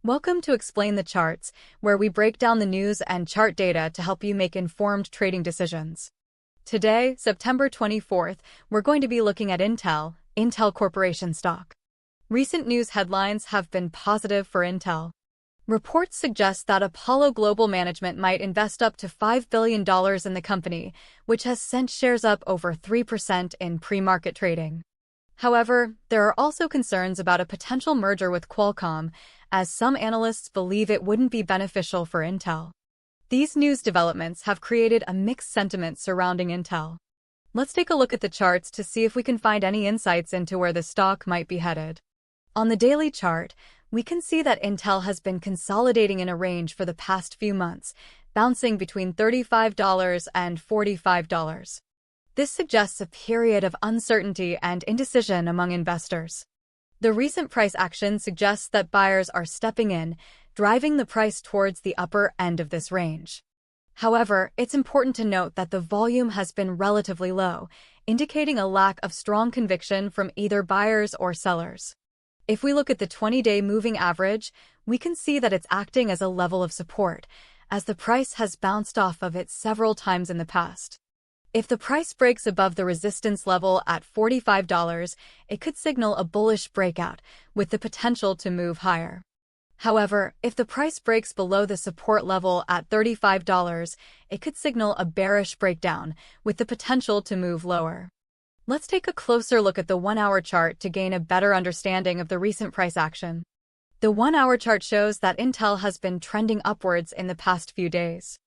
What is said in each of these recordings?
Welcome to Explain the Charts, where we break down the news and chart data to help you make informed trading decisions. Today, September 24th, we're going to be looking at Intel Corporation stock. Recent news headlines have been positive for Intel. Reports suggest that Apollo Global Management might invest up to $5 billion in the company, which has sent shares up over 3% in pre-market trading. However, there are also concerns about a potential merger with Qualcomm, as some analysts believe it wouldn't be beneficial for Intel. These news developments have created a mixed sentiment surrounding Intel. Let's take a look at the charts to see if we can find any insights into where the stock might be headed. On the daily chart, we can see that Intel has been consolidating in a range for the past few months, bouncing between $35 and $45. This suggests a period of uncertainty and indecision among investors. The recent price action suggests that buyers are stepping in, driving the price towards the upper end of this range. However, it's important to note that the volume has been relatively low, indicating a lack of strong conviction from either buyers or sellers. If we look at the 20-day moving average, we can see that it's acting as a level of support, as the price has bounced off of it several times in the past. If the price breaks above the resistance level at $45, it could signal a bullish breakout, with the potential to move higher. However, if the price breaks below the support level at $35, it could signal a bearish breakdown, with the potential to move lower. Let's take a closer look at the 1-hour chart to gain a better understanding of the recent price action. The 1-hour chart shows that Intel has been trending upwards in the past few days.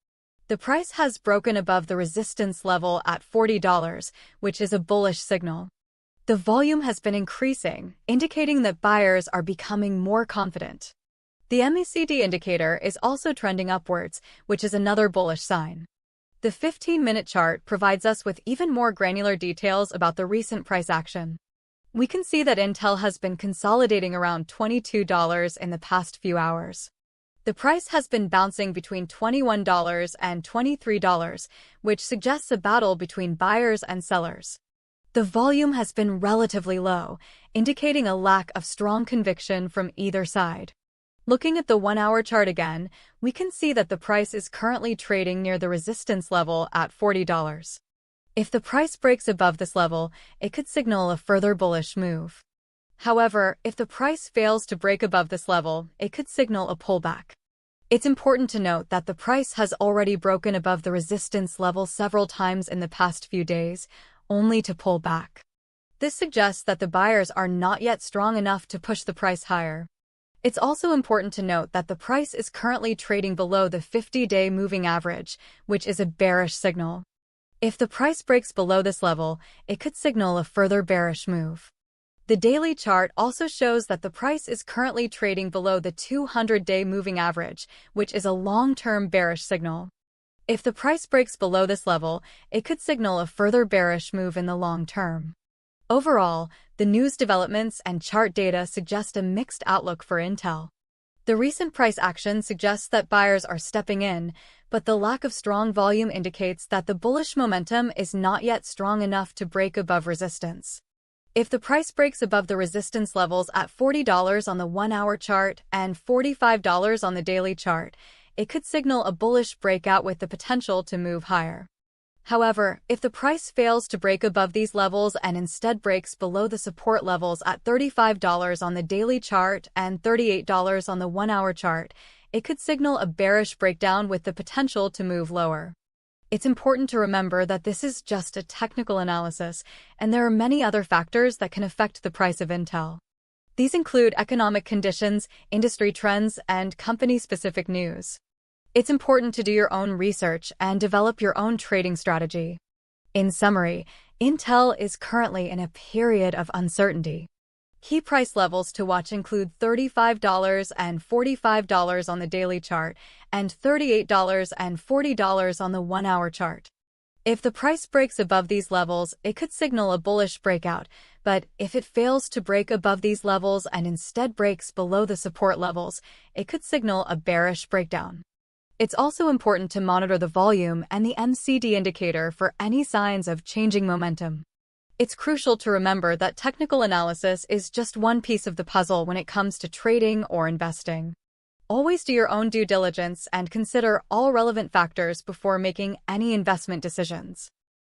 The price has broken above the resistance level at $40, which is a bullish signal. The volume has been increasing, indicating that buyers are becoming more confident. The MACD indicator is also trending upwards, which is another bullish sign. The 15-minute chart provides us with even more granular details about the recent price action. We can see that Intel has been consolidating around $22 in the past few hours. The price has been bouncing between $21 and $23, which suggests a battle between buyers and sellers. The volume has been relatively low, indicating a lack of strong conviction from either side. Looking at the 1-hour chart again, we can see that the price is currently trading near the resistance level at $40. If the price breaks above this level, it could signal a further bullish move. However, if the price fails to break above this level, it could signal a pullback. It's important to note that the price has already broken above the resistance level several times in the past few days, only to pull back. This suggests that the buyers are not yet strong enough to push the price higher. It's also important to note that the price is currently trading below the 50-day moving average, which is a bearish signal. If the price breaks below this level, it could signal a further bearish move. The daily chart also shows that the price is currently trading below the 200-day moving average, which is a long-term bearish signal. If the price breaks below this level, it could signal a further bearish move in the long term. Overall, the news developments and chart data suggest a mixed outlook for Intel. The recent price action suggests that buyers are stepping in, but the lack of strong volume indicates that the bullish momentum is not yet strong enough to break above resistance. If the price breaks above the resistance levels at $40 on the 1-hour chart and $45 on the daily chart, it could signal a bullish breakout with the potential to move higher. However, if the price fails to break above these levels and instead breaks below the support levels at $35 on the daily chart and $38 on the 1-hour chart, it could signal a bearish breakdown with the potential to move lower. It's important to remember that this is just a technical analysis, and there are many other factors that can affect the price of Intel. These include economic conditions, industry trends, and company-specific news. It's important to do your own research and develop your own trading strategy. In summary, Intel is currently in a period of uncertainty. Key price levels to watch include $35 and $45 on the daily chart and $38 and $40 on the 1-hour chart. If the price breaks above these levels, it could signal a bullish breakout, but if it fails to break above these levels and instead breaks below the support levels, it could signal a bearish breakdown. It's also important to monitor the volume and the MACD indicator for any signs of changing momentum. It's crucial to remember that technical analysis is just one piece of the puzzle when it comes to trading or investing. Always do your own due diligence and consider all relevant factors before making any investment decisions.